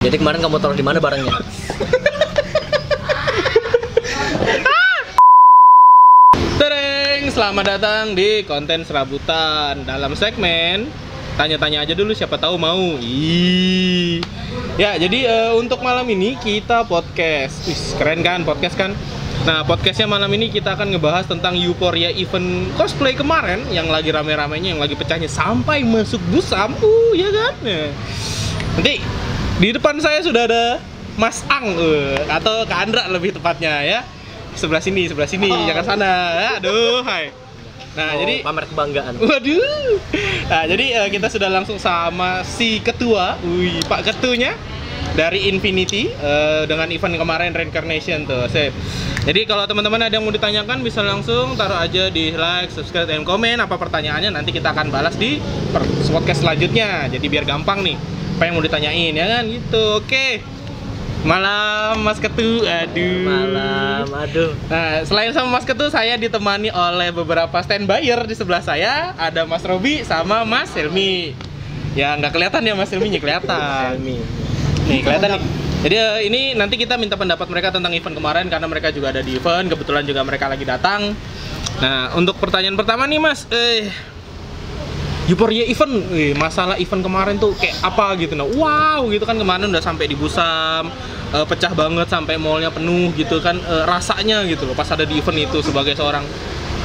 Jadi kemarin kamu taruh di mana barangnya? Tereng, selamat datang di konten serabutan dalam segmen tanya-tanya aja dulu siapa tahu mau. Ya, jadi untuk malam ini kita podcast. Keren kan podcast kan? Nah, podcastnya malam ini kita akan ngebahas tentang euforia event cosplay kemarin yang lagi rame-ramenya, yang lagi pecahnya sampai masuk busam, ya kan? Nah, nanti di depan saya sudah ada Mas Ang, atau Kak Andra lebih tepatnya ya. Sebelah sini, jangan sana. Aduh, hai. Nah, jadi pamer kebanggaan. Waduh. Nah, jadi kita sudah langsung sama si ketua, Pak Ketunya dari Infinity dengan event kemarin Reincarnation tuh. Sip. Jadi kalau teman-teman ada yang mau ditanyakan bisa langsung taruh aja di like, subscribe, dan komen apa pertanyaannya, nanti kita akan balas di podcast selanjutnya. Jadi biar gampang nih apa yang mau ditanyain ya kan gitu. Oke. Malam Mas Ketu, aduh. Malam, aduh. Nah, selain sama Mas Ketu, saya ditemani oleh beberapa standbyer di sebelah saya. Ada Mas Robi sama Mas Helmi. Ya, nggak kelihatan ya Mas Helmi-nya, kelihatan. Nih, kelihatan nih. Jadi ini nanti kita minta pendapat mereka tentang event kemarin karena mereka juga ada di event. Kebetulan juga mereka lagi datang. Nah, untuk pertanyaan pertama nih Mas, euforia event, masalah event kemarin tuh kayak apa gitu. Nah, wow gitu kan, kemarin udah sampai di Busam, pecah banget sampai mallnya penuh gitu kan, rasanya gitu loh pas ada di event itu sebagai seorang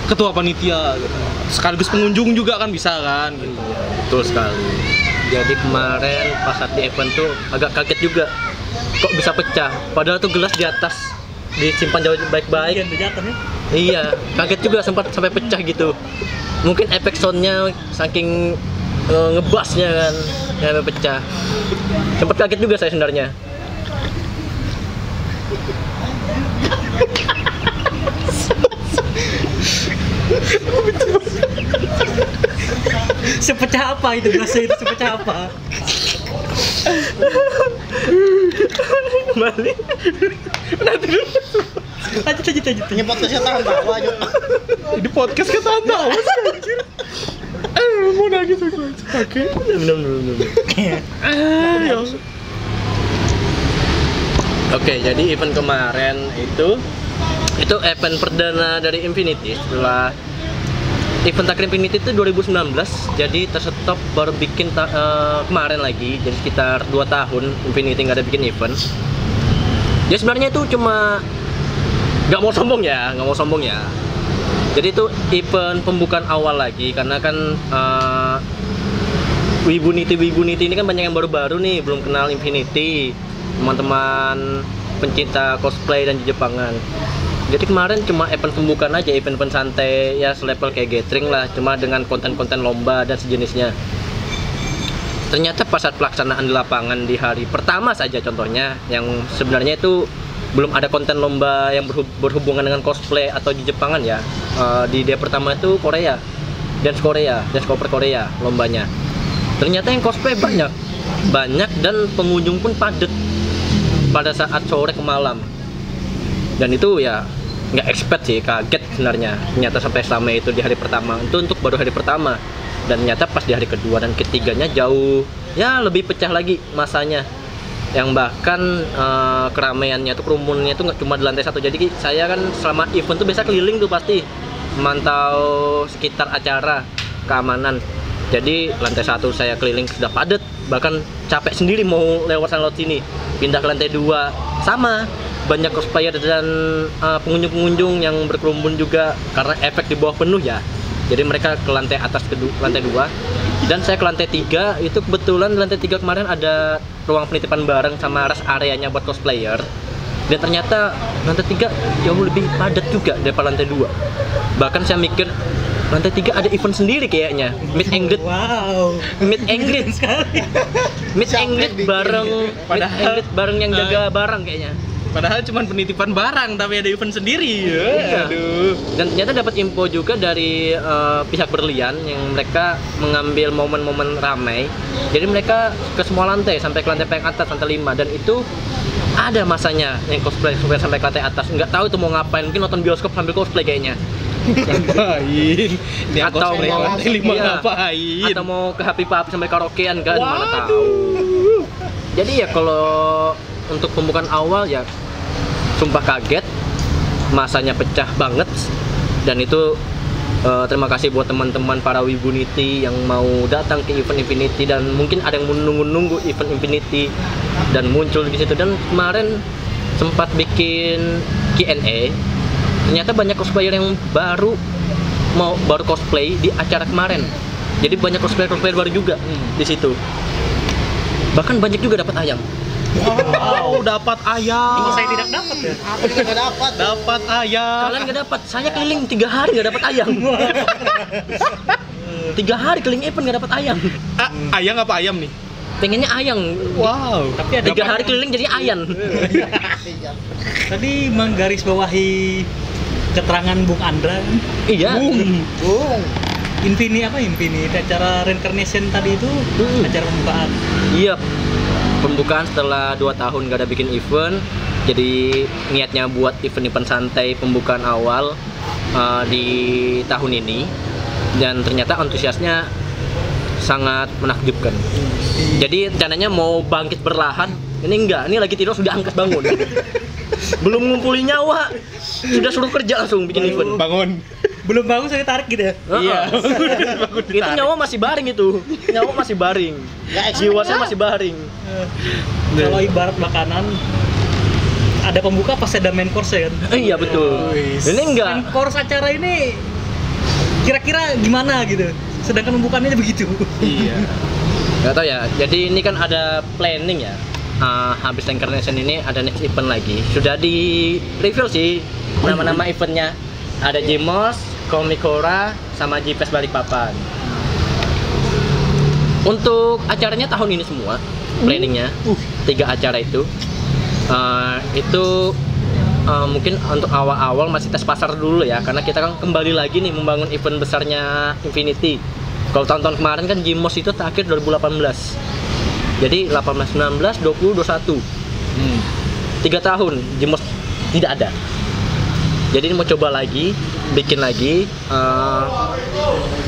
ketua panitia gitu. Sekaligus pengunjung juga kan bisa kan gitu. Betul sekali. Jadi kemarin pas saat di event tuh agak kaget juga, kok bisa pecah padahal tuh gelas di atas disimpan jauh baik-baik. Iya, kaget juga sempat sampai pecah gitu. Mungkin efek soundnya saking ngebasnya kan sampai pecah. Sempat kaget juga saya sebenarnya. Sepecah apa itu gelasnya itu, sepecah apa? Balik. Nanti dulu. Lanjut. Ini podcastnya tahan tawa aja. Ini podcast kita tahu sih anjir. Mau nangis aku. Oke. Belum. Ya. Oke, jadi event kemarin itu event perdana dari Infinity setelah event Taker Infinity itu 2019, jadi terstop baru bikin kemarin lagi, jadi sekitar 2 tahun Infinity nggak ada bikin event. Ya sebenarnya itu cuma nggak mau sombong ya. Jadi itu event pembukaan awal lagi, karena kan Wibuniti ini kan banyak yang baru-baru nih, belum kenal Infinity, teman-teman pencinta cosplay dan Jepangan. Jadi kemarin cuma event pembukaan aja, event santai ya, selevel kayak gathering lah, cuma dengan konten-konten lomba dan sejenisnya. Ternyata pas saat pelaksanaan di lapangan di hari pertama saja contohnya, yang sebenarnya itu belum ada konten lomba yang berhubungan dengan cosplay atau Jepangan ya. Di day pertama itu Korea, dance cover Korea lombanya. Ternyata yang cosplay banyak dan pengunjung pun padat pada saat sore ke malam. Dan itu ya nggak expect sih, kaget sebenarnya. Ternyata sampai selama itu di hari pertama, itu untuk baru hari pertama. Dan ternyata pas di hari kedua dan ketiganya jauh ya lebih pecah lagi masanya. Yang bahkan keramaiannya tuh, kerumunannya tuh nggak cuma di lantai 1. Jadi saya kan selama event tuh biasa keliling tuh pasti memantau sekitar acara keamanan. Jadi lantai 1 saya keliling sudah padat, bahkan capek sendiri mau lewat sana lewat sini. Pindah ke lantai 2 sama, banyak cosplayer dan pengunjung-pengunjung yang berkerumun juga karena efek di bawah penuh ya. Jadi mereka ke lantai atas, lantai 2, dan saya ke lantai 3. Itu kebetulan lantai 3 kemarin ada ruang penitipan barang sama rest areanya buat cosplayer. Dan ternyata lantai 3 jauh lebih padat juga daripada lantai 2. Bahkan saya mikir lantai 3 ada event sendiri kayaknya, meet and greet. Wow. Meet and greet sekali. Meet and greet bareng yang jaga barang kayaknya. Padahal cuma penitipan barang tapi ada event sendiri. Iya. Aduh. Dan ternyata dapat info juga dari pihak berlian yang mereka mengambil momen-momen ramai. Jadi mereka ke semua lantai sampai ke lantai paling atas, lantai 5, dan itu ada masanya yang cosplay sampai ke lantai atas. Nggak tahu itu mau ngapain, mungkin nonton bioskop sambil cosplay kayaknya. Ngapain? Atau mau lantai 5 ngapain? Atau mau ke Happy Papi sampai karaokean kan, mana tahu. Jadi ya kalau untuk pembukaan awal ya sumpah kaget, masanya pecah banget, dan itu terima kasih buat teman-teman para Wibunity yang mau datang ke event Infinity, dan mungkin ada yang menunggu-nunggu event Infinity dan muncul di situ. Dan kemarin sempat bikin Q&A, ternyata banyak cosplayer yang baru cosplay di acara kemarin. Jadi banyak cosplayer baru juga di situ. Bahkan banyak juga dapat ayam. Wow, dapat ayam. Ini saya tidak dapat ya. Aku juga nggak dapat. Dapat ayam. Kalian nggak dapat, saya keliling 3 hari nggak dapat ayam. 3 hari keliling event nggak dapat ayam. Ayam apa ayam nih? Pengennya ayam. Wow. Tapi ada 3 hari keliling jadi ayan. Tadi menggarisbawahi keterangan Bung Andra. Iya. Bung. Infinity acara reincarnation tadi itu acara pembukaan. Iya. Pembukaan setelah 2 tahun gak ada bikin event, jadi niatnya buat event-event santai pembukaan awal di tahun ini, dan ternyata antusiasnya sangat menakjubkan. Jadi rencananya mau bangkit berlahan, ini enggak, ini lagi tidur sudah angkat bangun. Belum ngumpulin nyawa, sudah suruh kerja langsung bikin event. Bangun. Belum bangun saya tarik gitu ya. Iya. Itu nyawa masih baring itu. Nyawa masih baring. Jiwa saya masih baring. Kalau ibarat makanan ada pembuka pasti ada main course ya kan. Iya betul. Ini Main enggak. course acara ini kira-kira gimana gitu. Sedangkan pembukaannya begitu. Iya. Gak tau ya. Jadi ini kan ada planning ya. Habis Reincarnation ini ada next event lagi. Sudah di reveal sih nama-nama eventnya. Ada Jimos, Komikora, sama Jipes Balikpapan. Untuk acaranya tahun ini semua, planningnya 3 acara itu. Mungkin untuk awal-awal masih tes pasar dulu ya, karena kita kan kembali lagi nih membangun event besarnya Infinity. Kalau tahun-tahun kemarin kan Jimos itu terakhir 2018. Jadi 18, 19, 20, 21. 3 tahun Jimos tidak ada. Jadi ini mau coba lagi, bikin lagi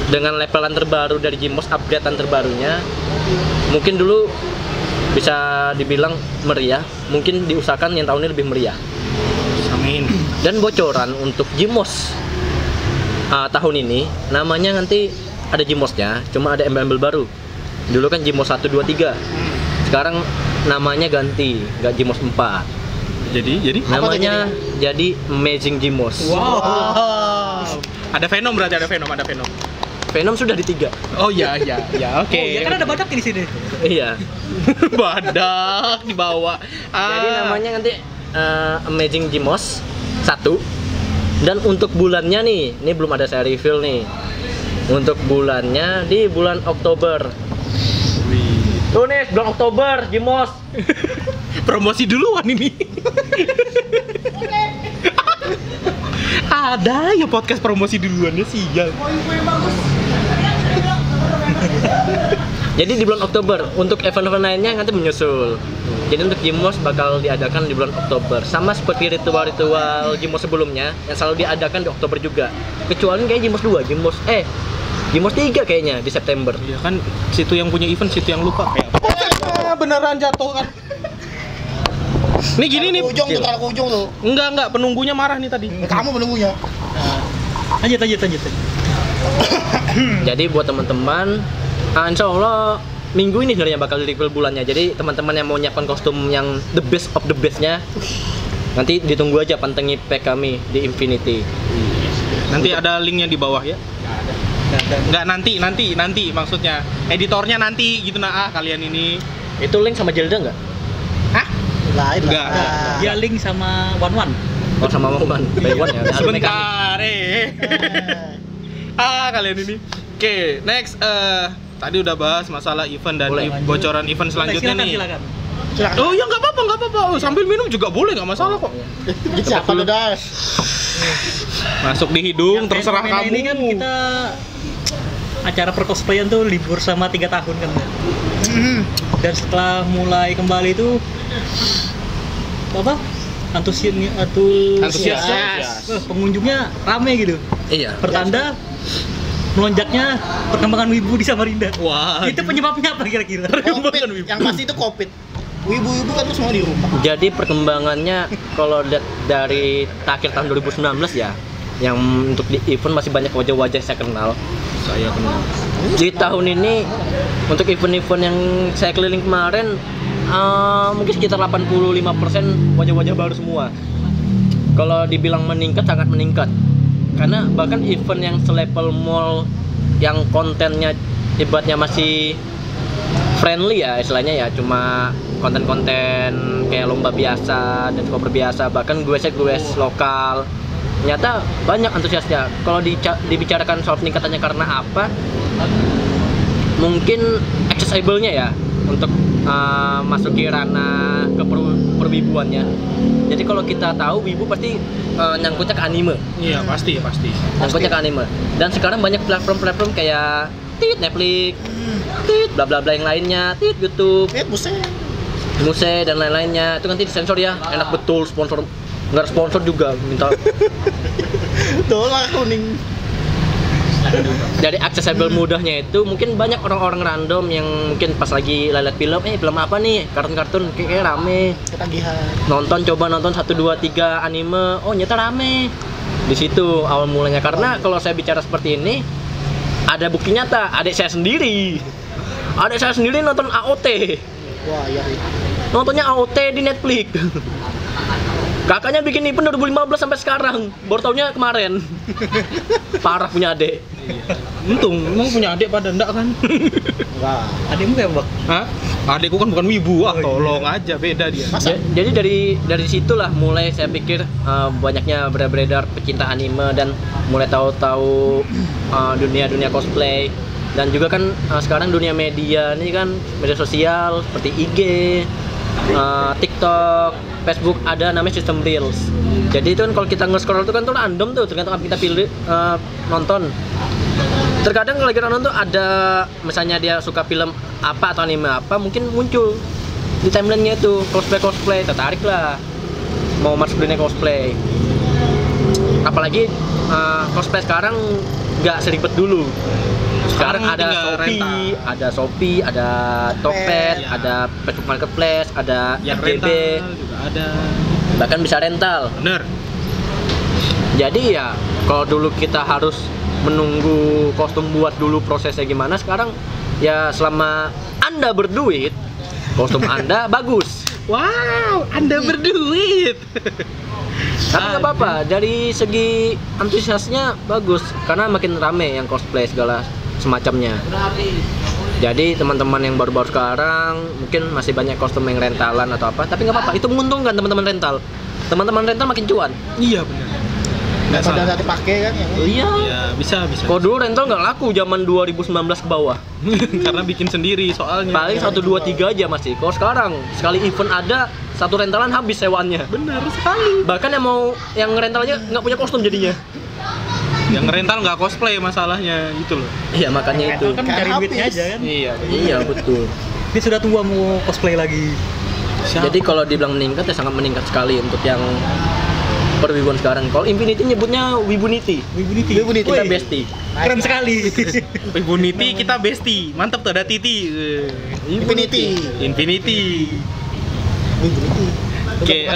dengan levelan terbaru dari Jimos, upgradean terbarunya. Mungkin dulu bisa dibilang meriah, mungkin diusahakan yang tahun ini lebih meriah. Amin. Dan bocoran untuk Jimos tahun ini, namanya nanti ada Jimosnya, cuma ada embel-embel baru. Dulu kan Jimos 1, 2, 3. Sekarang namanya ganti, nggak Jimos 4. Jadi Namanya jadi Amazing Jimos. wow. Ada Venom berarti, ada Venom. Venom sudah di 3. Oh iya, oke. Oh, ya kan ada badak di sini. Iya. Badak dibawa. Jadi namanya nanti Amazing Jimos 1. Dan untuk bulannya nih, ini belum ada saya reveal nih. Untuk bulannya di bulan Oktober. Tuh nih, bulan Oktober, Jimos. Promosi duluan ini. Ada ya podcast promosi duluannya sial. Jadi di bulan Oktober, untuk event-event lainnya nanti menyusul. Jadi untuk Jimos bakal diadakan di bulan Oktober. Sama seperti ritual-ritual Jimos sebelumnya, yang selalu diadakan di Oktober juga. Kecuali kayak Jimos 2, Jimos 3 kayaknya di September. Iya kan, situ yang punya event, situ yang lupa kayak apa? Beneran jatuh kan. Nih gini nih. Terlalu ujung tuh. Enggak, penunggunya marah nih tadi. Kamu menunggunya. Lanjut. Jadi buat teman-teman, insya Allah minggu ini sebenarnya bakal di-reveal bulannya. Jadi teman-teman yang mau nyiapkan kostum yang the best of the bestnya, nanti ditunggu aja pantengin pack kami di Infinity. Nanti ada linknya di bawah ya. Enggak, nanti maksudnya editornya nanti gitu kalian ini. Itu link sama Zelda nggak? Lain Enggak. lah. Dia link sama One. Oh sama Moman, by one ya. Sebentar, kalian ini. Oke, next. Tadi udah bahas masalah event dan Boleh. bocoran event selanjutnya nih. Silakan. Oh ya nggak apa-apa. Sambil minum juga boleh, nggak masalah kok. Siapa lu das? Masuk di hidung, Yang terserah fenomena kamu. Ini kan kita acara percosplayan tuh libur sama 3 tahun kan. Dan setelah mulai kembali itu antusias. Pengunjungnya rame gitu. Iya. Pertanda melonjaknya perkembangan wibu di Samarinda. Wah. Itu penyebabnya apa kira-kira? Covid. Yang pasti itu Covid. Wibu-wibu kan tuh semua di rumah. Jadi perkembangannya kalau lihat dari akhir tahun 2019 ya, yang untuk di event masih banyak wajah-wajah saya kenal. Saya kenal. Di tahun ini untuk event-event yang saya keliling kemarin mungkin sekitar 85% wajah-wajah baru semua. Kalau dibilang meningkat, sangat meningkat. Karena bahkan event yang selevel mall yang kontennya ibaratnya masih friendly ya istilahnya ya, cuma konten-konten kayak lomba biasa dan cover biasa, bahkan gue lokal, ternyata banyak antusiasnya. Kalau dibicarakan soal peningkatannya karena apa, mungkin accessible-nya ya untuk masuki ranah ke perwibuannya. Jadi kalau kita tahu wibu pasti nyangkutnya ke anime. Iya, pasti. Nyangkutnya ke anime. Dan sekarang banyak platform-platform kayak Netflix, bla bla bla yang lainnya, YouTube, Muse dan lain-lainnya. Itu nanti disensor ya. Enak betul sponsor. Enggak ada sponsor juga minta. Dolar kuning. Dari accessible mudahnya itu mungkin banyak orang-orang random yang mungkin pas lagi lihat film apa nih, kartun-kartun kayak rame. Ketagihan. Coba nonton 1 2 3 anime. Oh, nyata rame. Di situ awal mulanya, karena kalau saya bicara seperti ini ada bukti nyata. Adik saya sendiri nonton AOT. Wah, iya. Nontonnya AOT di Netflix. Kakaknya bikin event 2015 sampai sekarang, baru taunya kemarin. Parah punya adik. Untung, emang punya adik pada enggak kan? Enggak. Adikmu kayak bak. Hah? Adikku kan bukan wibu, tolong aja, beda dia. Jadi dari situlah mulai saya pikir banyaknya beredar pecinta anime dan mulai tahu-tahu dunia cosplay. Dan juga kan sekarang dunia media ini kan media sosial seperti IG, TikTok, Facebook, ada namanya sistem Reels. Jadi itu kan kalau kita nge-scroll itu kan tuh random tuh, tergantung apa kita pilih nonton. Terkadang kalau lagi nonton tuh ada misalnya dia suka film apa atau anime apa, mungkin muncul di timeline-nya itu cosplay, tertarik lah mau masuk dunia cosplay. Apalagi cosplay sekarang nggak seribet dulu. Sekarang ada Shopee, ada Tokped, ya. ada Facebook Marketplace, ada yang FYP, rental juga ada. bahkan bisa rental. Bener. Jadi ya kalau dulu kita harus menunggu kostum buat dulu prosesnya gimana, sekarang ya selama Anda berduit, kostum Anda bagus. Wow, Anda berduit. Tapi nggak apa-apa, dari segi antusiasnya bagus karena makin rame yang cosplay segala semacamnya. Jadi teman-teman yang baru-baru sekarang mungkin masih banyak kostum yang rentalan atau apa, tapi nggak apa-apa, itu menguntungkan teman-teman rental. Teman-teman rental makin cuan. Iya benar. Nggak Pada salah. dipakai kan ya. Iya. Iya, bisa. Kalau dulu rental nggak laku zaman 2019 ke bawah. Karena bikin sendiri soalnya. Paling 1 2 3 aja masih. Kalau sekarang sekali event ada satu rentalan habis sewannya. Benar sekali. Bahkan yang rental aja nggak punya kostum jadinya. Yang rental nggak cosplay masalahnya itu loh. Iya makanya itu. Kan mencari Habis. duitnya aja kan. Iya. Iya betul. Dia sudah tua mau cosplay lagi. Jadi kalau dibilang meningkat ya sangat meningkat sekali untuk yang perwibuan sekarang. Kalau Infinity nyebutnya Wibunity. Wibunity. Kita Wih, bestie. keren sekali. Wibunity kita bestie. Mantap tuh ada Titi. Infinity. Oke,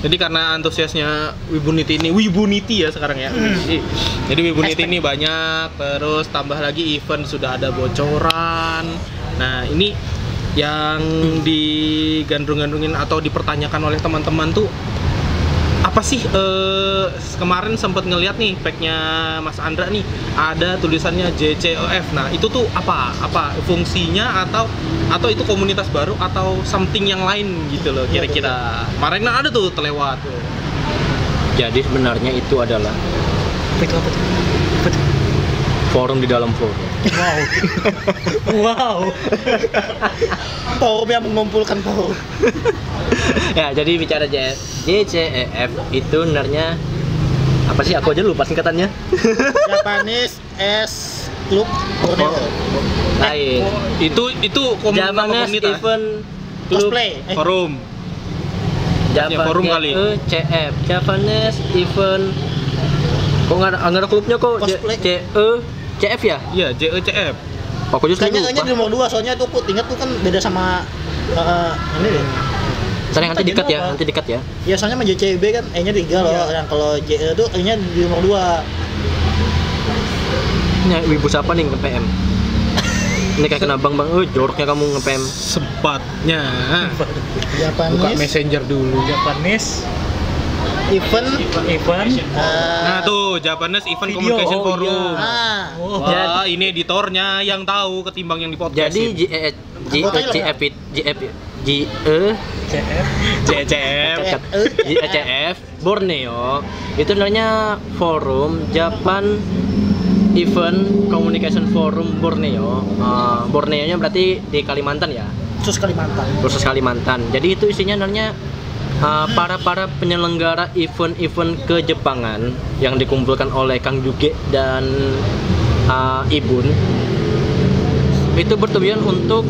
jadi karena antusiasnya Wibunity ya sekarang ya. Jadi Wibunity ini banyak, terus tambah lagi event sudah ada bocoran. Nah, ini yang digandrung-gandrungin atau dipertanyakan oleh teman-teman tuh apa sih? Kemarin sempat ngeliat nih pack-nya Mas Andra nih, ada tulisannya JCEF. Nah, itu tuh apa fungsinya, atau itu komunitas baru atau something yang lain gitu loh kira-kira. Kemarin kan ada tuh terlewat. Jadi sebenarnya itu adalah Apa tuh? forum di dalam forum. Wow. Forum yang mengumpulkan forum. Ya, jadi bicara JCEF itu sebenarnya apa sih? Aku aja lupa singkatannya. Japanese S Club Borneo. Lain. Itu Japanese komunitas. Event Club Cosplay. Forum. forum kali. JCEF, Japanese Event. Kok nggak ada klubnya kok? Cosplay. CF ya? Iya, JECF. Aku justru Kayaknya lupa. di nomor 2, soalnya tuh aku ingat tuh kan beda sama Ini deh. Ntar yang nanti Tadi dekat ya, apa? nanti dekat ya. Ya soalnya sama JCB kan E-nya 3 loh. Iya. Yang kalau JE itu E-nya di nomor 2. Ini wibu siapa nih nge-PM? Ini kayak kena bang, joroknya kamu nge-PM. Sepatnya. Buka Japanese messenger dulu. Japanese event event. Nah tuh, Japanese Event Video, Communication oh Forum. Ah, Oh, Wah, ini editornya yang tahu ketimbang yang di podcast. Jadi CF GECF Borneo itu namanya Forum Japan Event Communication Forum Borneo. Borneo-nya berarti di Kalimantan ya, khusus Kalimantan. khusus Kalimantan. Jadi itu isinya namanya para penyelenggara event-event kejepangan yang dikumpulkan oleh Kang Juge dan Ibun. Itu bertujuan untuk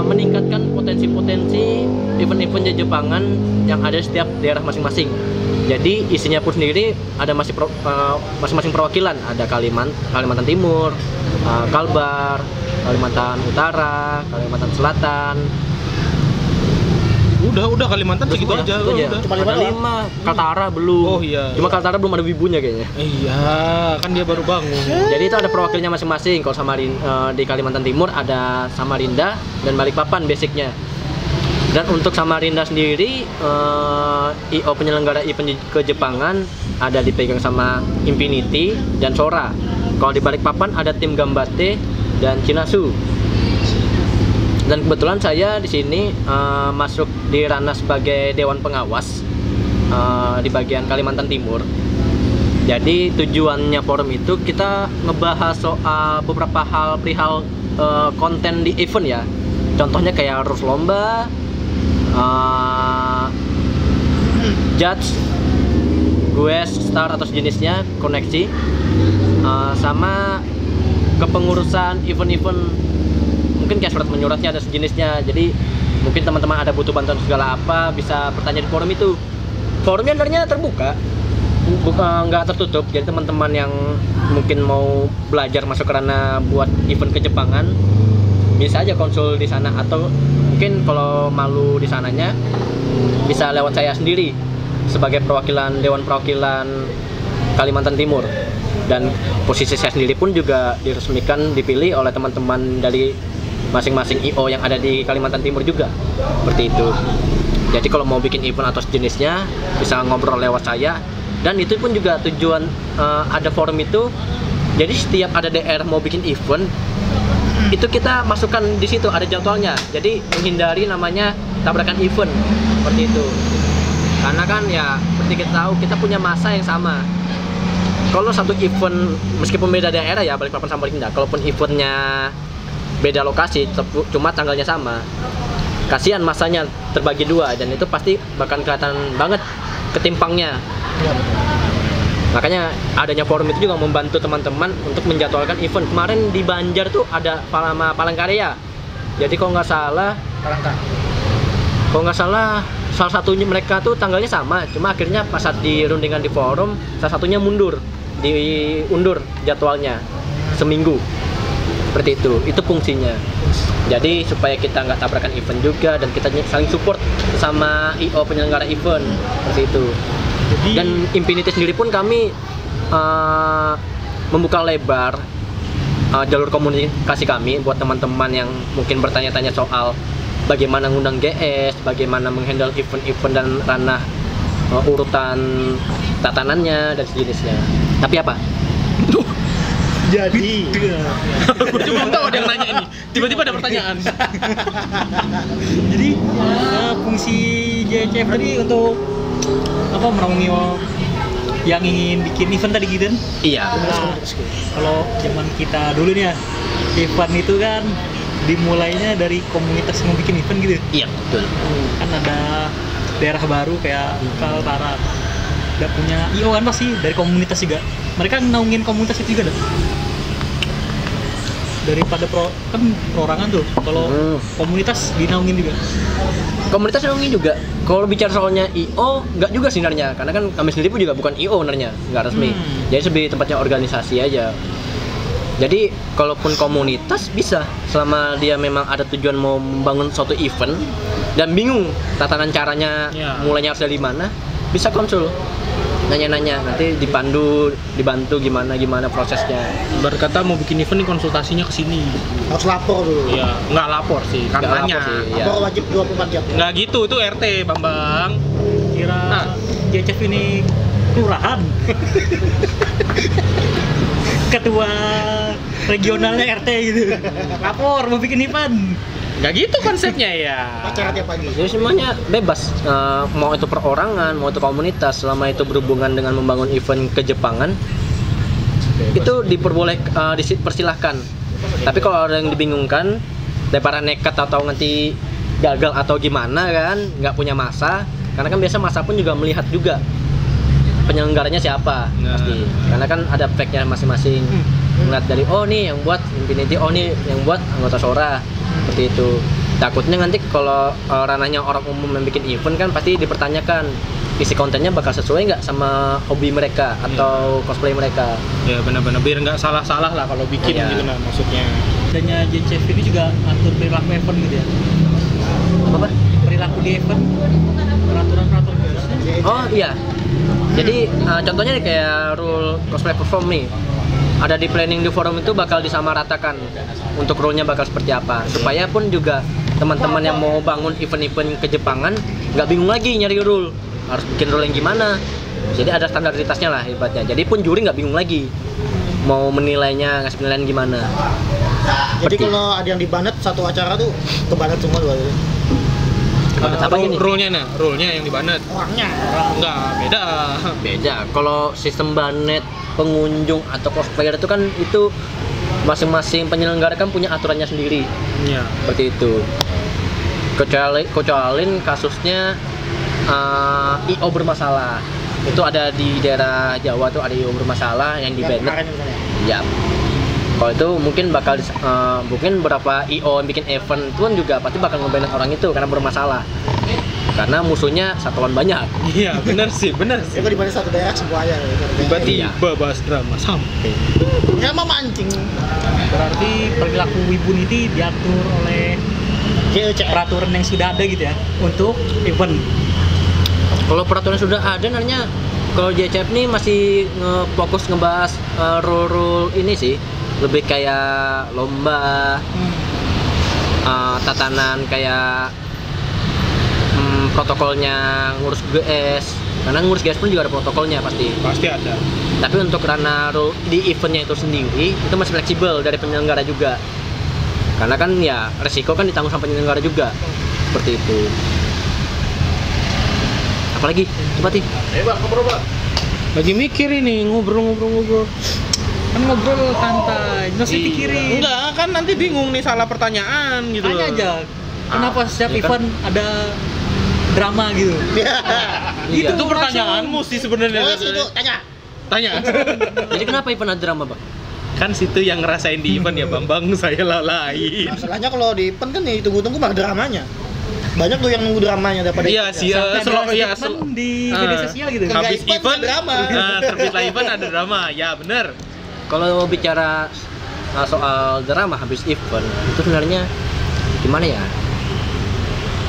meningkatkan potensi-potensi event-event Jepangan yang ada di setiap daerah masing-masing. Jadi isinya pun sendiri ada masing-masing perwakilan. Ada Kalimantan Timur, Kalbar, Kalimantan Utara, Kalimantan Selatan. Udah Kalimantan segitu aja. Itu aja. Udah. Cuma Ada 5, Kaltara belum. Oh, iya. Cuma Kaltara belum ada wibunya kayaknya. Iya, kan dia baru bangun. Jadi itu ada perwakilannya masing-masing. Kalau di Kalimantan Timur ada Samarinda dan Balikpapan basicnya. Dan untuk Samarinda sendiri IO penyelenggara event kejepangan ada dipegang sama Infinity dan Sora. Kalau di Balikpapan ada tim Gambate dan Cinasu. Dan kebetulan saya di sini masuk di ranah sebagai dewan pengawas di bagian Kalimantan Timur. Jadi tujuannya forum itu kita ngebahas soal beberapa hal perihal konten di event ya. Contohnya kayak rules lomba, judge, guest star atau sejenisnya, koneksi, sama kepengurusan event-event. Mungkin kayak surat menyuratnya ada sejenisnya. Jadi mungkin teman-teman ada butuh bantuan segala apa bisa bertanya di forum itu. Forumnya sebenarnya terbuka, nggak tertutup. Jadi teman-teman yang mungkin mau belajar masuk karena buat event kejepangan bisa aja konsul di sana, atau mungkin kalau malu di sananya bisa lewat saya sendiri sebagai perwakilan Dewan Perwakilan Kalimantan Timur. Dan posisi saya sendiri pun juga diresmikan dipilih oleh teman-teman dari masing-masing IO yang ada di Kalimantan Timur juga, seperti itu. Jadi kalau mau bikin event atau sejenisnya bisa ngobrol lewat saya. Dan itu pun juga tujuan ada forum itu. Jadi setiap ada daerah mau bikin event itu kita masukkan di situ, ada jadwalnya. Jadi menghindari namanya tabrakan event seperti itu. Karena kan ya seperti kita tahu kita punya masa yang sama. Kalau satu event meskipun beda daerah ya, Balikpapan sama Samarinda, kalaupun eventnya beda lokasi cuma tanggalnya sama, kasihan masanya terbagi dua dan itu pasti bakal kelihatan banget ketimpangnya. Makanya adanya forum itu juga membantu teman-teman untuk menjadwalkan event. Kemarin di Banjar tuh ada Palangkaraya. Jadi kalau nggak salah salah satunya mereka tuh tanggalnya sama, cuma akhirnya pas saat dirundingan di forum salah satunya diundur jadwalnya seminggu. Seperti itu fungsinya. Jadi supaya kita nggak tabrakan event juga dan kita saling support sama IO penyelenggara event seperti itu. Dan Infinity sendiri pun kami membuka lebar jalur komunikasi kami buat teman-teman yang mungkin bertanya-tanya soal bagaimana ngundang GS, bagaimana menghandle event-event dan ranah urutan tatanannya dan sejenisnya. Tapi apa? Jadi Aku cuma belum tahu ada yang nanya ini. Tiba-tiba ada pertanyaan. Jadi fungsi JCF tadi untuk apa, menaungi yang ingin bikin event tadi gitu kan? Iya. Kalau zaman kita dulu nih ya, event itu kan dimulainya dari komunitas yang bikin event gitu. Iya, betul. Kan ada daerah baru kayak Kaltara, udah punya IO kan pasti dari komunitas juga. Mereka naungin komunitas itu juga dah. Daripada perorangan tuh, kalau komunitas dinaungin juga. Komunitas naungin juga. Kalau bicara soalnya IO, nggak juga sih sebenarnya. Karena kan kami sendiri pun juga bukan IO sebenarnya, nggak resmi. Jadi sebagai tempatnya organisasi aja. Jadi kalaupun komunitas bisa, selama dia memang ada tujuan mau membangun suatu event dan bingung tatanan caranya, Ya. mulainya harus dari mana, bisa konsul, nanya-nanya, nanti dibantu gimana prosesnya. Berkata mau bikin event nih konsultasinya ke sini. Harus lapor dulu. Iya, nggak lapor sih, kan Nggak nanya. lapor sih, iya. Lapor wajib 24 jam. Nggak gitu, itu RT, Bambang. Kira Nah. JCF ini kelurahan. Ketua regionalnya RT gitu. Lapor mau bikin event. Nggak gitu konsepnya ya. Acara tiap pagi. Jadi semuanya bebas, mau itu perorangan, mau itu komunitas, selama itu berhubungan dengan membangun event kejepangan, itu dipersilahkan. Tapi kalau ada yang dibingungkan, daripada nekat atau nanti gagal atau gimana kan, nggak punya masa, karena kan biasa masa pun juga melihat juga penyelenggaranya siapa, Nah. pasti. Karena kan ada pack-nya masing-masing. Ngeliat dari oh nih yang buat Infinity, oh nih yang buat anggota Sora, seperti itu. Takutnya nanti kalau ranahnya orang umum yang bikin event kan pasti dipertanyakan isi kontennya bakal sesuai nggak sama hobi mereka atau cosplay mereka. Ya benar-benar biar nggak salah-salah lah kalau bikin Iya. gitu nah maksudnya. Adanya JCF ini juga atur perilaku event gitu ya. Apa? Perilaku di event, peraturan-peraturan khususnya. Oh iya. Jadi contohnya nih kayak rule cosplay perform nih. Ada di planning di forum itu bakal disamaratakan untuk rule-nya bakal seperti apa. Supaya pun juga teman-teman yang mau bangun event-event kejepangan nggak bingung lagi nyari rule. Harus bikin rule yang gimana. Jadi ada standaritasnya lah hebatnya. Jadi pun juri nggak bingung lagi mau menilainya, ngasih penilaian gimana. Jadi Seperti- kalau ada yang dibanet satu acara tuh kebanet semua dua. Dibanet apa gini? Rule-nya nah, rule-nya yang dibanet. Orangnya. Enggak, beda. Beda. Kalau sistem banet pengunjung atau cosplayer itu kan itu masing-masing penyelenggara kan punya aturannya sendiri. Iya. Seperti itu. Kecuali kasusnya IO bermasalah. Itu ada di daerah Jawa tuh ada IO bermasalah yang di Yang banet. kemarin misalnya. Ya. Kalau itu mungkin bakal mungkin beberapa IO yang bikin event itu kan juga pasti bakal ngebanet orang itu karena bermasalah. Karena musuhnya satuan banyak. Iya, benar sih, benar Ya sih. kok dibanet satu daerah semuanya. Tiba-tiba bahas drama sampai. Ya mau mancing. Berarti perilaku wibu ini diatur oleh JCF. peraturan yang sudah ada gitu ya untuk event. Kalau peraturan sudah ada namanya kalau JCF nih masih fokus ngebahas rule ini sih, lebih kayak lomba, tatanan kayak protokolnya ngurus GS, karena ngurus GS pun juga ada protokolnya pasti. Pasti ada. Tapi untuk ranah rule di eventnya itu sendiri itu masih fleksibel dari penyelenggara juga, karena kan ya resiko kan ditanggung sama penyelenggara juga, seperti itu. Apalagi coba Ti? Lagi mikir ini ngobrol. Kan ngobrol santai, nggak usah Iya. pikirin. Enggak, kan nanti bingung nih salah pertanyaan gitu Tanya loh. aja, kenapa setiap iya kan? event ada drama gitu? Iya. Itu pertanyaanmu sih sebenarnya. Oh situ tanya. Tanya. Jadi kenapa event ada drama, Bang? Kan situ yang ngerasain di event ya Bambang, saya lalain. Masalahnya kalau di event kan nih tunggu-tunggu mah dramanya. Banyak tuh yang nunggu dramanya daripada Iya sih, Sampai ada ya, statement di media sosial gitu. Enggak, habis event event ada drama. Nah, terbitlah event ada drama. Ya, bener. Kalau bicara soal drama habis event itu sebenarnya gimana ya?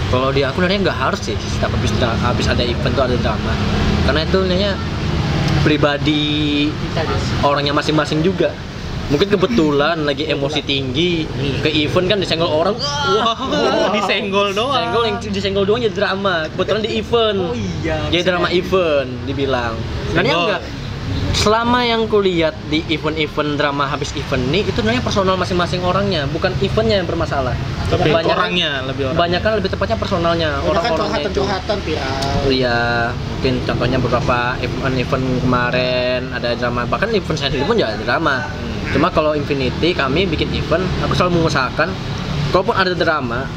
Kalau di aku sebenarnya nggak harus sih setiap habis ada event tuh ada drama, karena itu sebenarnya pribadi orangnya masing-masing juga. Mungkin kebetulan lagi emosi tinggi ke event kan disenggol orang, Wah, disenggol doang. senggol yang disenggol doang jadi drama. Kebetulan di event, Oh iya. jadi drama event dibilang. Sebenarnya Senggol. enggak. Selama yang kulihat di event-event drama habis event ini itu sebenarnya personal masing-masing orangnya, bukan eventnya yang bermasalah. Lebih Kebanyakan- orangnya, lebih orang. Kebanyakan lebih tepatnya personalnya, Orang kan orang-orangnya itu. curhatan viral. Iya, mungkin contohnya beberapa event kemarin ada drama, bahkan event saya sendiri pun juga ada drama. Cuma kalau Infinity kami bikin event, aku selalu mengusahakan kalaupun ada drama,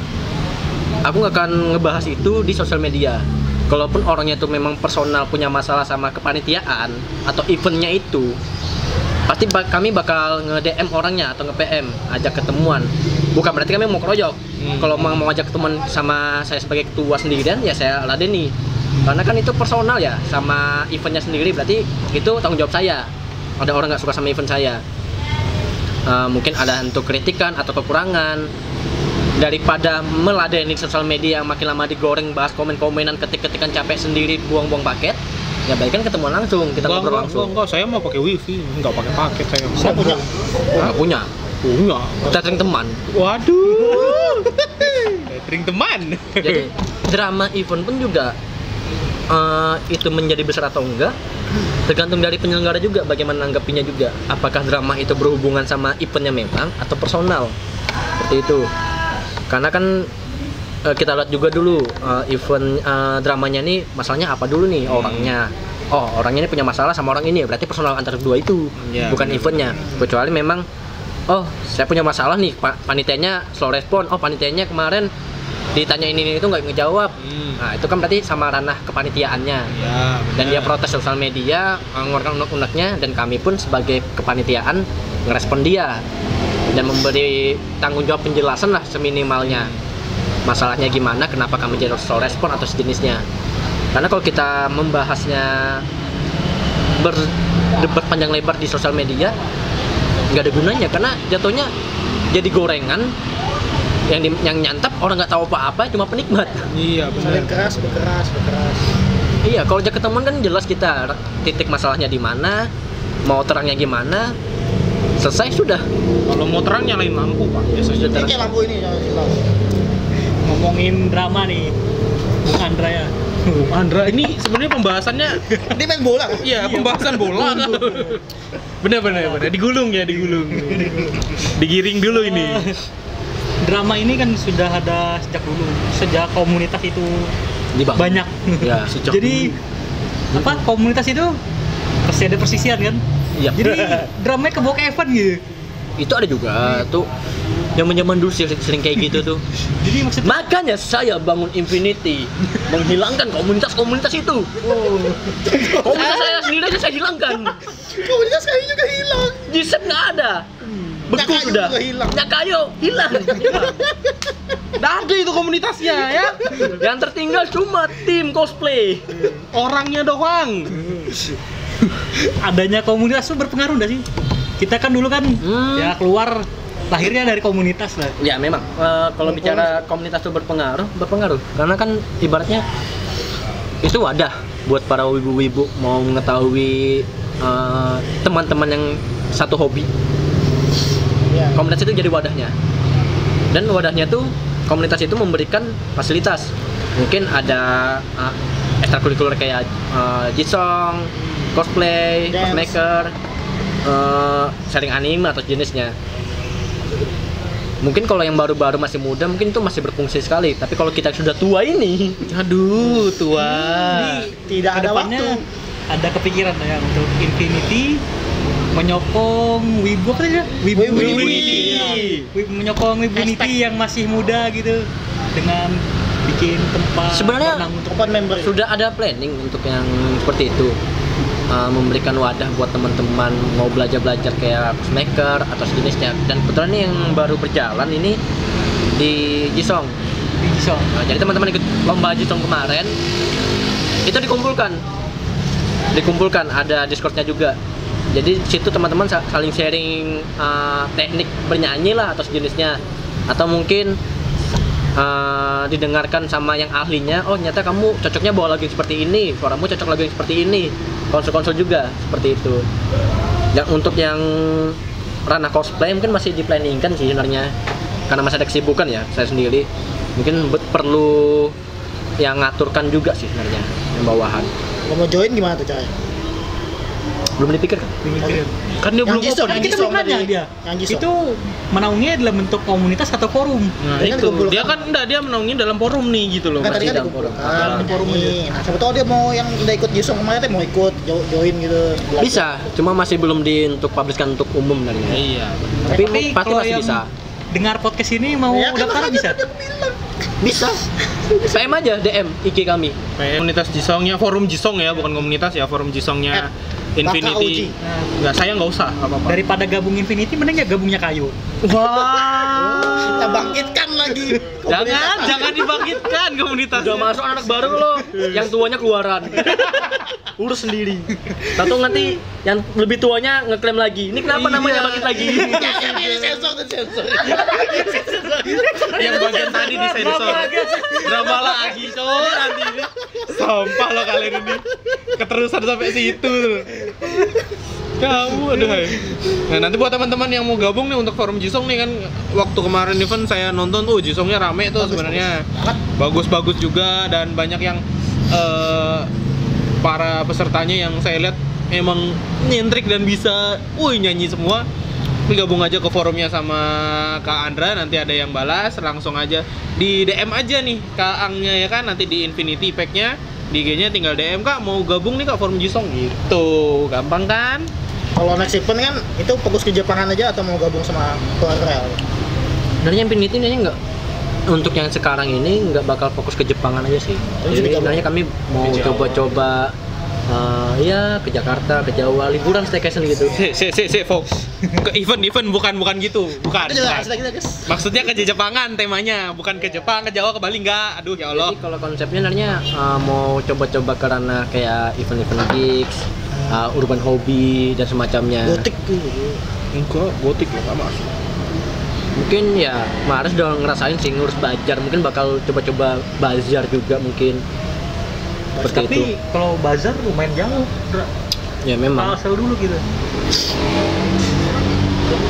aku nggak akan ngebahas itu di sosial media. Kalaupun orangnya itu memang personal punya masalah sama kepanitiaan atau eventnya itu, pasti kami bakal nge-DM orangnya atau nge-PM, ajak ketemuan. Bukan berarti kami mau keroyok. Kalau mau ajak ketemuan sama saya sebagai ketua sendirian, ya saya ladeni. Karena kan itu personal ya, sama eventnya sendiri, berarti itu tanggung jawab saya. Ada orang nggak suka sama event saya. mungkin ada untuk kritikan atau kekurangan. Daripada meladeni sosial media yang makin lama digoreng, bahas komen-komenan, ketik-ketikan capek sendiri, buang-buang paket, ya baik kan ketemu langsung, kita ngobrol langsung. Enggak, saya mau pakai wifi, enggak pakai paket saya. Saya punya. Punya. Catering teman. Waduh. Catering teman. Jadi drama event pun juga itu menjadi besar atau enggak tergantung dari penyelenggara juga bagaimana nanggapinya juga. Apakah drama itu berhubungan sama eventnya memang atau personal, seperti itu. Karena kan kita lihat juga dulu event dramanya nih masalahnya apa dulu nih orangnya. Oh, orangnya ini punya masalah sama orang ini, berarti personal antara kedua itu, bukan eventnya. Kecuali memang, oh saya punya masalah nih, panitianya slow respon, oh panitianya kemarin ditanya ini itu nggak ngejawab. Nah itu kan berarti sama ranah kepanitiaannya. Dan dia protes sosial media, mengeluarkan unek-uneknya, dan kami pun sebagai kepanitiaan ngerespon dia dan memberi tanggung jawab penjelasan lah seminimalnya masalahnya gimana, kenapa kami jadi slow respon atau sejenisnya. Karena kalau kita membahasnya berdebat panjang lebar di sosial media nggak ada gunanya, karena jatuhnya jadi gorengan yang nyantap orang nggak tahu apa-apa, cuma penikmat. Iya benar. Saling keras, berkeras. Iya, kalau ajak ketemuan kan jelas kita titik masalahnya di mana, mau terangnya gimana, selesai sudah. Kalau mau terang nyalain lampu pak, biasanya. Ini kayak lampu ini, Ngomongin drama nih, Bung Andra ya. Andra ini sebenarnya pembahasannya, Dia main bola kan? iya pembahasan bola. Bener. Digulung. Digiring dulu ini. Drama ini kan sudah ada sejak dulu, sejak komunitas itu Dibangun. banyak. Ya, sejak Jadi apa komunitas itu pasti ada persisian kan? Iya. Jadi dramanya kebawa ke event gitu. Itu ada juga tuh yang zaman dulu sering kayak gitu tuh. Jadi maksudnya Makanya saya bangun Infinity, menghilangkan komunitas-komunitas itu. Komunitas saya sendiri aja saya hilangkan. Komunitas kayu juga hilang. G-Set nggak ada. Beku Nyakayo sudah. juga hilang. Nyakayo hilang. Nggak ada itu komunitasnya ya. Yang tertinggal cuma tim cosplay. Orangnya doang. adanya komunitas itu berpengaruh nggak sih? Kita kan dulu kan ya keluar lahirnya dari komunitas lah. Ya memang kalau bicara komunitas itu berpengaruh karena kan ibaratnya itu wadah buat para wibu-wibu mau mengetahui teman-teman yang satu hobi. Ya. Komunitas itu jadi wadahnya, dan wadahnya tuh komunitas itu memberikan fasilitas. Mungkin ada ekstrakurikuler kayak jisong, cosplay, Dance. cosmaker, sharing anime atau jenisnya. Mungkin kalau yang baru-baru masih muda mungkin itu masih berfungsi sekali, tapi kalau kita sudah tua ini, Aduh, tua. Tidak ada Kedepannya waktu. ada kepikiran ya untuk Infinity menyokong wibu apa ya? Wibunity. Menyokong Wibunity yang masih muda gitu dengan bikin tempat Sebenarnya renang untuk Open member. sudah ada planning untuk yang seperti itu. Memberikan wadah buat teman-teman mau belajar kayak cosmaker atau sejenisnya. Dan kebetulan ini yang baru berjalan ini di Jisong. di Jisong. Nah, jadi teman-teman ikut lomba Jisong kemarin itu dikumpulkan ada Discordnya juga. Jadi situ teman-teman saling sharing teknik bernyanyi lah atau sejenisnya, atau mungkin didengarkan sama yang ahlinya. Oh ternyata kamu cocoknya bawa lagu yang seperti ini, suaramu cocok lagu yang seperti ini. Konsul-konsul juga seperti itu. Dan untuk yang ranah cosplay mungkin masih diplanningkan sih sebenarnya, karena masih ada kesibukan ya saya sendiri. Mungkin perlu yang ngaturkan juga sih sebenarnya yang bawahan. Kalau mau join gimana tuh caranya? Belum dipikir kan? Kan dia belum Jisong, Kan open. kita belum nanya tadi. dia. Yang Jisong. Itu menaunginya dalam bentuk komunitas atau forum. Nah, Dia kan itu. dikumpulkan. Dia kan dia menaungin dalam forum nih gitu loh. Kan tadi masih kan dalam dikumpulkan forum. di forum ini. Nah, siapa tahu dia mau yang udah ikut Jisong kemarin teh mau ikut join gitu. Bisa, cuma masih belum untuk publiskan untuk umum dari ini. Iya. Tapi pasti kalau masih yang bisa. dengar podcast ini mau Ya, kan daftar makanya bisa. tadi aku bilang. Bisa. PM aja DM IG kami. Komunitas Jisongnya, forum Jisong ya, bukan komunitas ya, forum Jisongnya Infinity. Nggak, saya nggak usah apa-apa. Daripada gabung Infinity mending ya gabungnya kayu. Wah. Kita bangkitkan lagi. Jangan dibangkitkan komunitasnya. Udah masuk anak baru loh, yang tuanya keluaran. urus sendiri. Tahu nanti yang lebih tuanya ngeklaim lagi. Ini kenapa namanya bangkit lagi? Ini sensor. Yang bagian tadi disensor. Drama lagi coy nanti ini. Sampah lo kalian ini. Keterusan sampai situ. Kamu aduh. Nah, nanti buat teman-teman yang mau gabung nih untuk forum Jisung nih kan waktu kemarin event saya nonton tuh Jisungnya rame tuh sebenarnya. Bagus-bagus juga dan banyak yang para pesertanya yang saya lihat emang nyentrik dan bisa nyanyi semua. Tapi gabung aja ke forumnya sama Kak Andra, nanti ada yang balas, langsung aja di DM aja nih Kak Angnya ya kan, nanti di Infinity Pack-nya di IG-nya tinggal DM, Kak mau gabung nih Kak forum Jisung gitu. Gampang kan? Kalau next event kan itu fokus ke Jepangan aja atau mau gabung sama Korea? Sebenarnya Infinity ini enggak untuk yang sekarang ini nggak bakal fokus ke Jepangan aja sih. Jadi sebenarnya kami mau coba-coba ya ke Jakarta, ke Jawa, liburan staycation gitu. Fox. Ke event bukan gitu. Bukan. Maksudnya ke Jepangan temanya, bukan ke Jepang, ke Jawa, ke Bali enggak. Aduh ya Allah. Jadi kalau konsepnya sebenarnya mau coba-coba ke ranah kayak event-event gigs, urban hobby dan semacamnya. Gotik Enggak, gotik ya enggak masuk. Mungkin ya Mares udah ngerasain sih ngurus bazar, mungkin bakal coba-coba bazar juga mungkin. Seperti Tapi itu. kalau bazar lumayan jauh. Ya memang. Asal dulu gitu.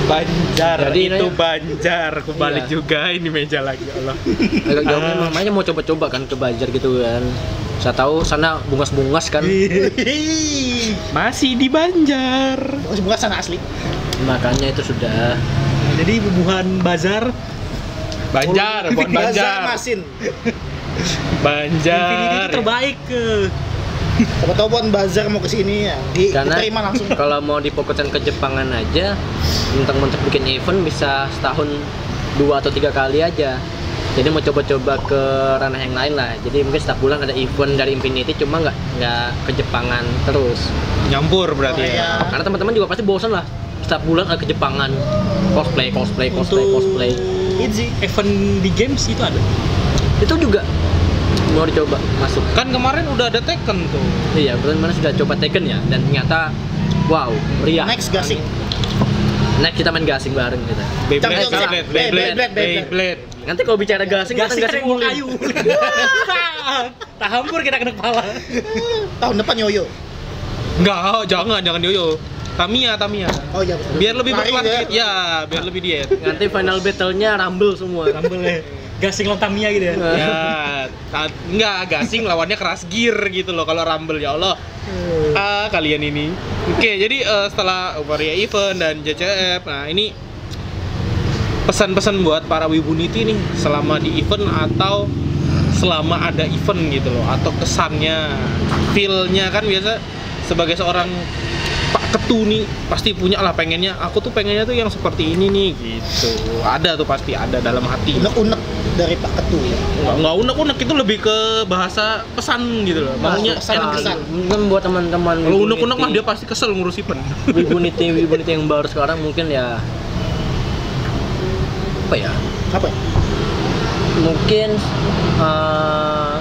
Banjar. Jadi itu ini- Banjar. Kebalik Iya. juga ini meja lagi ya Allah. Agak jauh memang, makanya mau coba-coba kan ke bazar gitu kan. Saya tahu sana bungas-bungas kan. Masih di Banjar. bukan sana asli. Makanya itu sudah. Jadi bubuhan bazar Banjar, bukan Bazar Banjar. Masin. Infinity Banjar. itu terbaik ke. Siapa tahu buat bazar mau kesini ya, Karena diterima langsung. kalau mau difokuskan ke Jepangan aja, mentok-mentok bikin event bisa setahun 2 atau 3 kali aja. Jadi mau coba-coba ke ranah yang lain lah. Jadi mungkin setiap bulan ada event dari Infinity, cuma nggak ke Jepangan terus. Nyampur berarti ya. Karena teman-teman juga pasti bosan lah. Setiap bulan ada ke Jepangan, cosplay. Itu event di games itu ada. Itu juga mau dicoba masuk. Kan kemarin udah ada Tekken tuh. Iya, benar sudah coba Tekken ya, dan ternyata wow, meriah. Next gasing. Next kita main gasing bareng kita. Beyblade. Nanti kalau bicara gasing, kita Gasing gasing yang bawa uli. kayu. Tak hampur kita kena kepala. Tahun depan yoyo. Enggak, jangan Yoyo. Tamiya. Oh iya betul. Biar lebih Lari berkualitas. ya. Ya, biar lebih diet. Nanti final battle-nya Rumble semua. Rumble ya. Gasing lawan Tamiya gitu ya. Enggak, gasing lawannya keras gear gitu loh kalau Rumble ya Allah. Kalian ini. Oke, jadi setelah Euphoria Event dan JCF, nah ini pesan-pesan buat para Wibuniti nih selama di event atau selama ada event gitu loh, atau kesannya, feel-nya kan biasa sebagai seorang Pak Ketu nih pasti punya lah pengennya, aku tuh pengennya tuh yang seperti ini nih gitu. Ada tuh pasti ada dalam hati. Unek-unek dari Pak Ketu ya. Nggak unek-unek, itu lebih ke bahasa pesan gitu loh. Maunya Pesan enak. kesan. Mungkin buat teman-teman Kalau unek-unek mah dia pasti kesel ngurus event. Wibuniti yang baru sekarang mungkin ya apa ya? Apa ya? Mungkin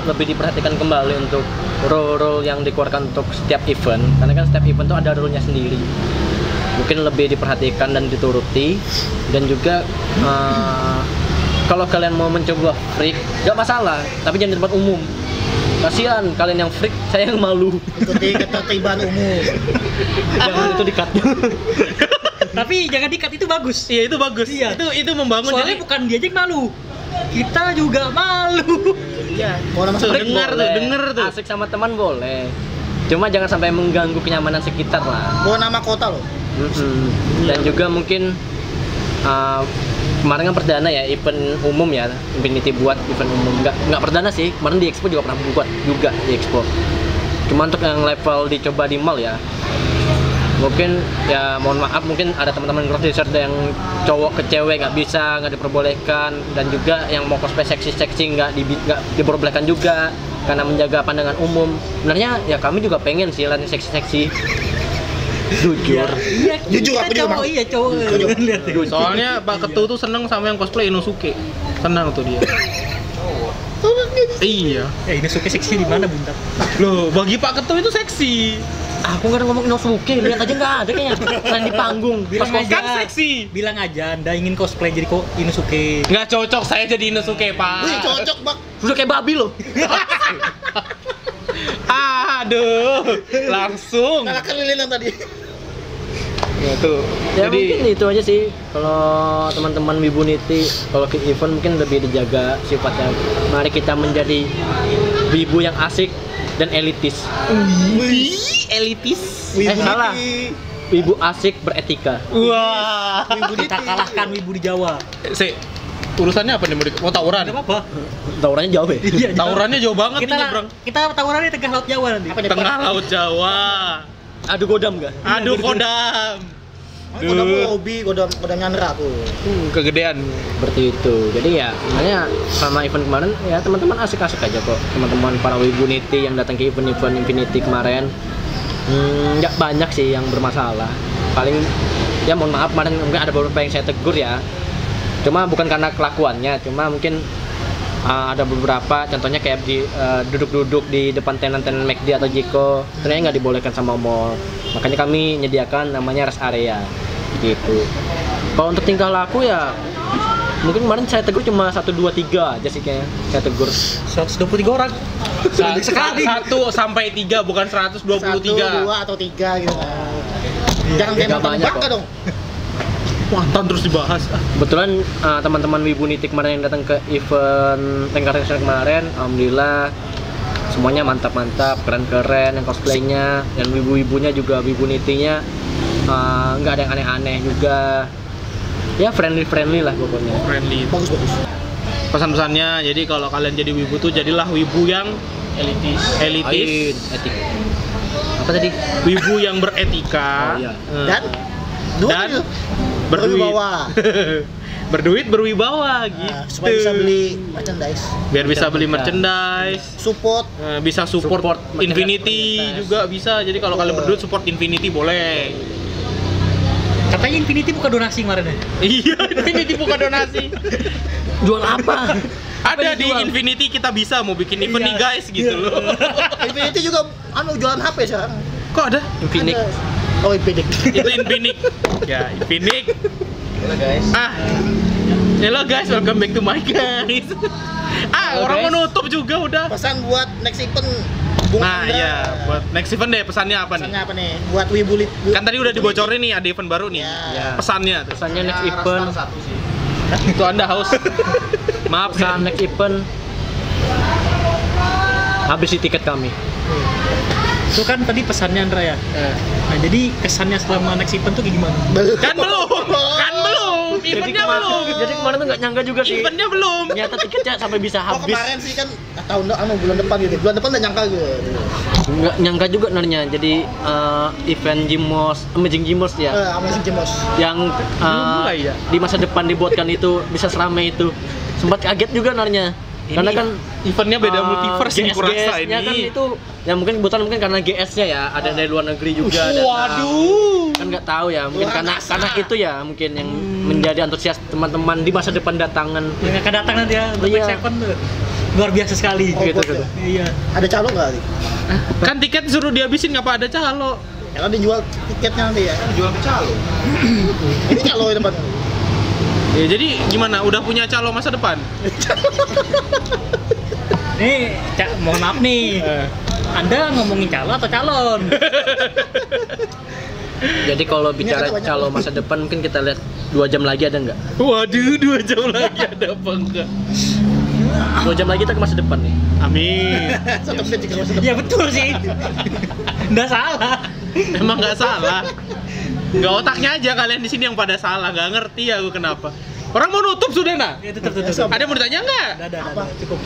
lebih diperhatikan kembali untuk role-role yang dikeluarkan untuk setiap event, karena kan setiap event tuh ada role-nya sendiri. Mungkin lebih diperhatikan dan dituruti, dan juga kalau kalian mau mencoba freak, gak masalah, tapi jangan di tempat umum. Kasihan kalian yang freak, saya yang malu. Ikuti ketertiban umum. Jangan itu di-cut. Tapi jangan dikat, itu bagus. Iya, itu bagus. Iya. Itu membangun. Soalnya bukan dia aja yang malu. Kita juga malu. Iya. Kalau nama Tuh, freak dengar tuh, Boleh. denger tuh. Asik sama teman boleh. Cuma jangan sampai mengganggu kenyamanan sekitar lah. bawa nama kota loh. Dan juga mungkin kemarin kan perdana ya event umum ya, Infinity buat event umum. Nggak perdana sih, kemarin di Expo juga pernah buat juga di Expo. Cuma untuk yang level dicoba di mall ya, mungkin ya mohon maaf, mungkin ada teman-teman cross dresser yang cowok ke cewek nggak bisa, nggak diperbolehkan, dan juga yang mau cosplay seksi nggak diperbolehkan juga karena menjaga pandangan umum. Sebenarnya ya kami juga pengen sih lihat seksi jujur. Iya, Jujur, kita aku juga cowok, mau. iya cowok. Lihat ya. Soalnya Pak Ketu tuh seneng sama yang cosplay Inosuke. Senang tuh dia. Iya. Ini suka seksi di mana Buntat? Loh, bagi Pak Ketum itu seksi. Aku nggak ngomong Inosuke, lihat aja nggak ada kayaknya. Selain di panggung, pas Bilang konser. Kan seksi. Bilang aja Anda ingin cosplay jadi kok Inosuke. Nggak cocok saya jadi Inosuke, Pak. Wih, cocok, Bak. Udah kayak babi loh. Aduh, langsung. Kalahkan lilinan tadi. Ya tuh. Ya Jadi mungkin itu aja sih. Kalau teman-teman Wibuniti, kalau ke event mungkin lebih dijaga sifatnya. Mari kita menjadi wibu yang asik dan elitis. Wih, elitis. Salah. Wibu asik beretika. Wah. Kita kalahkan wibu di Jawa. Urusannya apa nih? Mau tawuran? Enggak apa-apa. Tawurannya jauh ya? Iya, Tawurannya jauh banget kita nih nyebrang. kita tawuran di tengah laut Jawa nanti. Tengah Laut Jawa. Aduh godam gak? Aduh kodam. Kodam hobi, kodam nyandra tuh. Kegedean. Seperti itu. Jadi ya sebenarnya sama event kemarin ya teman-teman asik-asik aja kok. Teman-teman para Wibuniti yang datang ke event-event Infinity kemarin nggak banyak sih yang bermasalah. Paling ya mohon maaf kemarin mungkin ada beberapa yang saya tegur ya. Cuma bukan karena kelakuannya, cuma mungkin ada beberapa contohnya kayak di duduk-duduk di depan tenan-tenan McD atau Jiko ternyata nggak dibolehkan sama mall. Makanya kami menyediakan namanya rest area gitu. Kalau untuk tingkah laku ya mungkin kemarin saya tegur cuma 1, 2, 3 aja sih kayaknya saya tegur. 123 orang. Sekali. 1 sampai 3 bukan 123. 1, 2 atau 3 gitu. Jangan kayak Nggak nonton banyak baka kok. dong. Mantan terus dibahas. Kebetulan teman-teman Wibuniti kemarin yang datang ke event Tengkareng kemarin, alhamdulillah semuanya mantap-mantap, keren-keren yang cosplaynya dan wibu-wibunya juga Wibunitinya nggak ada yang aneh-aneh juga. Ya friendly lah pokoknya. Friendly. Bagus. Pesan-pesannya, jadi kalau kalian jadi wibu tuh jadilah wibu yang elitis. Etik. Apa tadi? Wibu yang beretika. Oh, iya. Dan dua Dan itu. berduit. Berwibawa. Berduit berwibawa gitu. Supaya bisa beli merchandise. Biar bisa beli merchandise. Support. Bisa support Support Infinity merchandise. juga bisa. Jadi kalau kalian berduit support Infinity boleh. Katanya Infinity buka donasi kemarin ya. Iya, Infinity buka donasi. Jual apa? Ada di dijual? Infinity kita bisa mau bikin event nih guys gitu loh. Infinity juga jualan HP sekarang. Kok ada? Infinix. Ada. Oh, Infinix. Itu Infinix. Ya, Infinix. Halo guys. Hello guys, welcome back to my guys. Halo, Orang guys. mau nutup juga udah. Pesan buat next event Bung Nah, Andra. iya, buat next event deh pesannya apa nih? Pesannya apa nih? Buat Wibulit. Kan tadi udah dibocorin nih ada event baru nih. Ya. Pesannya tuh. Pesannya next event. Itu Anda haus. Maaf, Pesan next event. Habisi tiket kami. Itu kan tadi pesannya Andra ya. Nah, jadi kesannya selama next event tuh kayak gimana? Kan belum. Kan belum. Eventnya belum. Jadi kemarin tuh nggak nyangka juga sih. Eventnya belum. Ternyata tiketnya sampai bisa Oh, habis. kemarin sih kan bulan depan gitu. Bulan depan udah nyangka gue. Nggak nyangka juga sebenarnya. Jadi event Amazing Gymos ya. Amazing Jemos. Yang Belum mulai ya? di masa depan dibuatkan itu bisa seramai itu. Sempat kaget juga sebenarnya. Karena kan Eventnya beda multiverse ini kurasa ini. GS-nya kan itu ya mungkin kebetulan mungkin karena GS-nya ya ada dari luar negeri juga datang. Waduh. Kan nggak tahu ya mungkin Luar karena biasa. itu ya mungkin yang menjadi antusias teman-teman di masa depan datangan. Yang akan datang nanti ya untuk Iya. next event tuh. Luar biasa sekali. Oh, Gitu, buat gitu. ya? Iya. Ada calo nggak nih? Kan tiket suruh dihabisin ngapa ada calo? Kalau dijual tiketnya nanti ya. Jual ke calo. Ini calo di depan. Ya jadi gimana? Udah punya calo masa depan? Nih, mohon maaf nih. Anda ngomongin calo atau calon? Jadi kalau bicara ada banyak. calon masa depan mungkin kita lihat 2 jam lagi ada nggak? Waduh, 2 jam lagi ada apa enggak? 2 jam lagi kita ke masa depan nih. Amin. Satu menit juga masih Ya betul sih. Nggak salah. Emang nggak salah. Nggak otaknya aja kalian di sini yang pada salah. Nggak ngerti aku kenapa. Orang mau nutup sudah nah. Ya, tutup. Ada yang mau ditanya nggak? Ada. Cukup.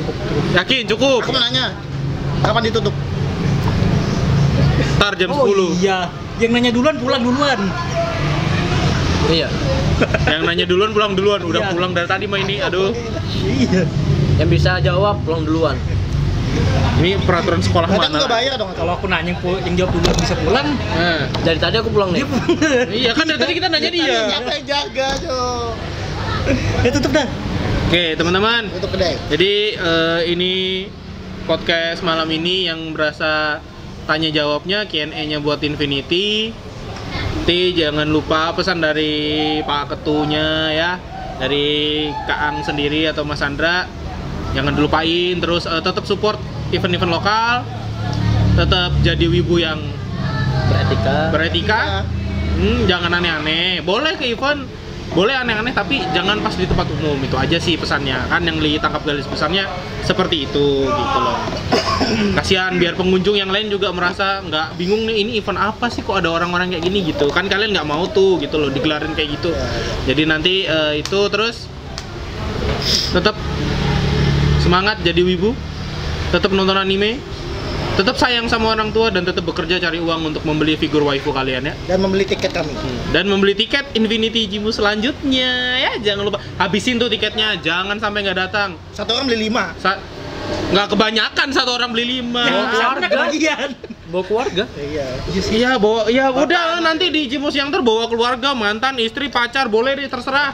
Yakin cukup. Aku mau nanya. Kapan ditutup? Ntar jam 10. Oh iya. Yang nanya duluan pulang duluan. Iya. Yang nanya duluan pulang duluan. Udah Iya. pulang dari tadi mah ini. Aduh. Iya. Yang bisa jawab pulang duluan. Ini peraturan sekolah Berarti aku mana? nggak bayar dong. Kalau aku nanya yang jawab duluan bisa pulang. Nah. Dari tadi aku pulang nih. Iya kan dari tadi kita nanya dia. Siapa yang jaga, Jo? Ya tutup dah. Oke teman-teman. Tutup kedai. Jadi ini podcast malam ini yang berasa tanya jawabnya Q&A-nya buat Infinity. Nanti jangan lupa pesan dari Pak Ketunya ya, dari Kak Ang sendiri atau Mas Andra. Jangan dilupain, terus tetap support event-event lokal. Tetap jadi wibu yang beretika. Jangan aneh-aneh. Boleh ke event, boleh aneh-aneh, tapi jangan pas di tempat umum. Itu aja sih pesannya. Kan yang ditangkap garis pesannya seperti itu gitu loh. Kasihan biar pengunjung yang lain juga merasa nggak bingung nih, ini event apa sih kok ada orang-orang kayak gini gitu. Kan kalian nggak mau tuh gitu loh digelarin kayak gitu. Jadi nanti itu terus tetap semangat jadi wibu. Tetap nonton anime. Tetap sayang sama orang tua dan tetap bekerja cari uang untuk membeli figur waifu kalian ya. Dan membeli tiket kami. Dan membeli tiket Infinity Jimu selanjutnya ya. Jangan lupa habisin tuh tiketnya, jangan sampai nggak datang. Satu orang beli 5. Nggak kebanyakan satu orang beli 5. Keluarga kebagian. Bawa keluarga. Iya. Iya, bawa ya udah nanti di Jimus yang bawa keluarga, mantan, istri, pacar, boleh deh terserah.